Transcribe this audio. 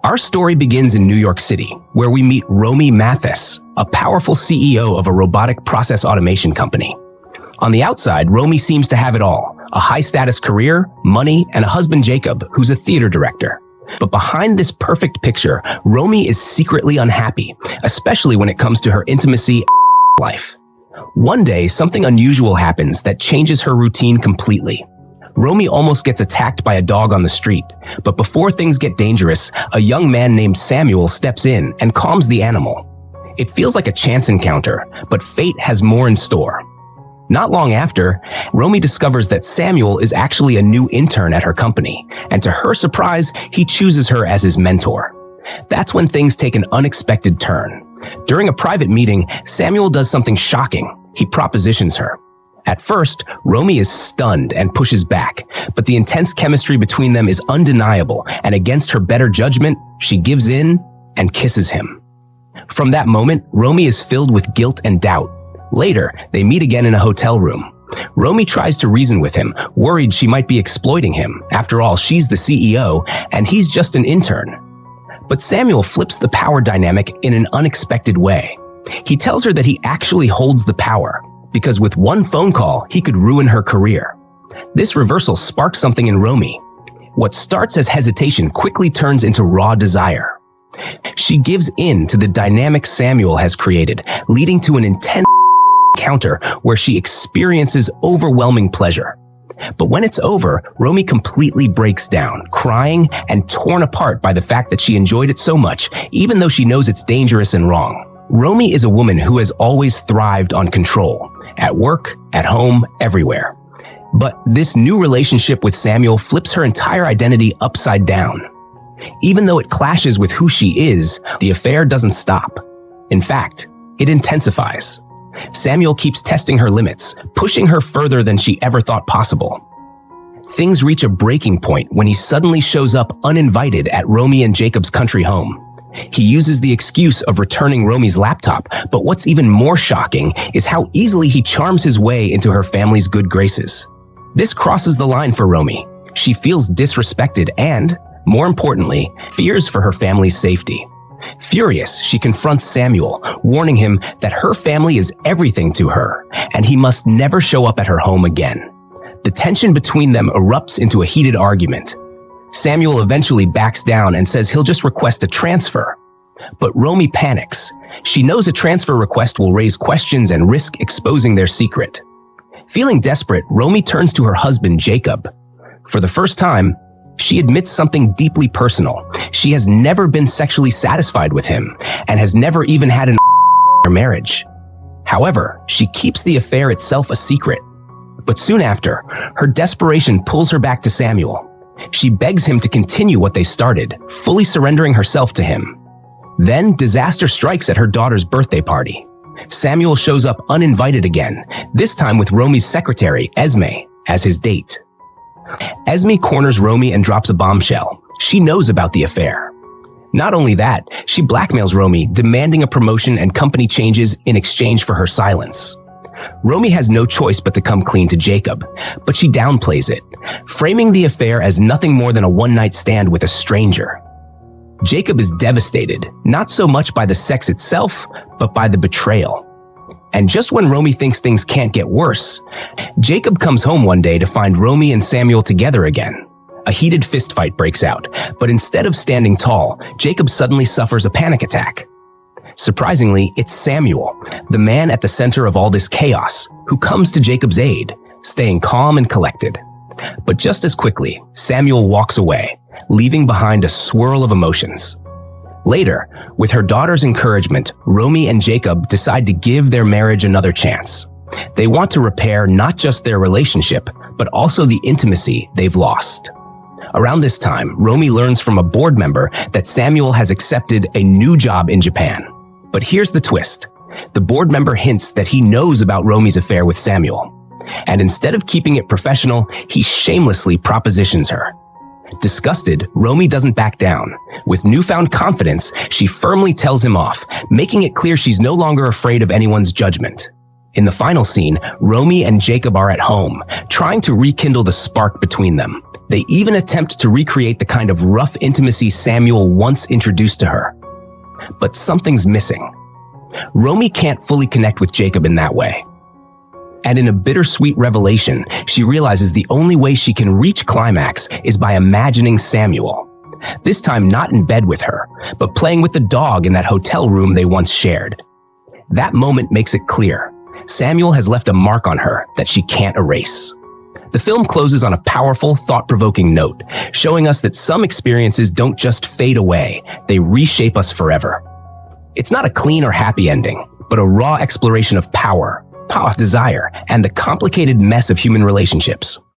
Our story begins in New York City, where we meet Romy Mathis, a powerful CEO of a robotic process automation company. On the outside, Romy seems to have it all: a high-status career, money, and a husband, Jacob, who's a theater director. But behind this perfect picture, Romy is secretly unhappy, especially when it comes to her intimacy life. One day, something unusual happens that changes her routine completely. Romy almost gets attacked by a dog on the street, but before things get dangerous, a young man named Samuel steps in and calms the animal. It feels like a chance encounter, but fate has more in store. Not long after, Romy discovers that Samuel is actually a new intern at her company, and to her surprise, he chooses her as his mentor. That's when things take an unexpected turn. During a private meeting, Samuel does something shocking. He propositions her. At first, Romy is stunned and pushes back, but the intense chemistry between them is undeniable, and against her better judgment, she gives in and kisses him. From that moment, Romy is filled with guilt and doubt. Later, they meet again in a hotel room. Romy tries to reason with him, worried she might be exploiting him. After all, she's the CEO, and he's just an intern. But Samuel flips the power dynamic in an unexpected way. He tells her that he actually holds the power, because with one phone call, he could ruin her career. This reversal sparks something in Romy. What starts as hesitation quickly turns into raw desire. She gives in to the dynamic Samuel has created, leading to an intense encounter where she experiences overwhelming pleasure. But when it's over, Romy completely breaks down, crying and torn apart by the fact that she enjoyed it so much, even though she knows it's dangerous and wrong. Romy is a woman who has always thrived on control, at work, at home, everywhere. But this new relationship with Samuel flips her entire identity upside down. Even though it clashes with who she is, the affair doesn't stop. In fact, it intensifies. Samuel keeps testing her limits, pushing her further than she ever thought possible. Things reach a breaking point when he suddenly shows up uninvited at Romy and Jacob's country home. He uses the excuse of returning Romy's laptop, but what's even more shocking is how easily he charms his way into her family's good graces. This crosses the line for Romy. She feels disrespected and, more importantly, fears for her family's safety. Furious, she confronts Samuel, warning him that her family is everything to her, and he must never show up at her home again. The tension between them erupts into a heated argument. Samuel eventually backs down and says he'll just request a transfer. But Romy panics. She knows a transfer request will raise questions and risk exposing their secret. Feeling desperate, Romy turns to her husband, Jacob. For the first time, she admits something deeply personal. She has never been sexually satisfied with him and has never even had an marriage. However, she keeps the affair itself a secret. But soon after, her desperation pulls her back to Samuel. She begs him to continue what they started, fully surrendering herself to him. Then disaster strikes at her daughter's birthday party. Samuel shows up uninvited again, this time with Romy's secretary, Esme, as his date. Esme corners Romy and drops a bombshell. She knows about the affair. Not only that, she blackmails Romy, demanding a promotion and company changes in exchange for her silence. Romy has no choice but to come clean to Jacob, but she downplays it, framing the affair as nothing more than a one-night stand with a stranger. Jacob is devastated, not so much by the sex itself, but by the betrayal. And just when Romy thinks things can't get worse, Jacob comes home one day to find Romy and Samuel together again. A heated fistfight breaks out, but instead of standing tall, Jacob suddenly suffers a panic attack. Surprisingly, it's Samuel, the man at the center of all this chaos, who comes to Jacob's aid, staying calm and collected. But just as quickly, Samuel walks away, leaving behind a swirl of emotions. Later, with her daughter's encouragement, Romy and Jacob decide to give their marriage another chance. They want to repair not just their relationship, but also the intimacy they've lost. Around this time, Romy learns from a board member that Samuel has accepted a new job in Japan. But here's the twist. The board member hints that he knows about Romy's affair with Samuel. And instead of keeping it professional, he shamelessly propositions her. Disgusted, Romy doesn't back down. With newfound confidence, she firmly tells him off, making it clear she's no longer afraid of anyone's judgment. In the final scene, Romy and Jacob are at home, trying to rekindle the spark between them. They even attempt to recreate the kind of rough intimacy Samuel once introduced to her. But something's missing. Romy can't fully connect with Jacob in that way. And in a bittersweet revelation, she realizes the only way she can reach climax is by imagining Samuel. This time not in bed with her, but playing with the dog in that hotel room they once shared. That moment makes it clear. Samuel has left a mark on her that she can't erase. The film closes on a powerful, thought-provoking note, showing us that some experiences don't just fade away, they reshape us forever. It's not a clean or happy ending, but a raw exploration of power, desire, and the complicated mess of human relationships.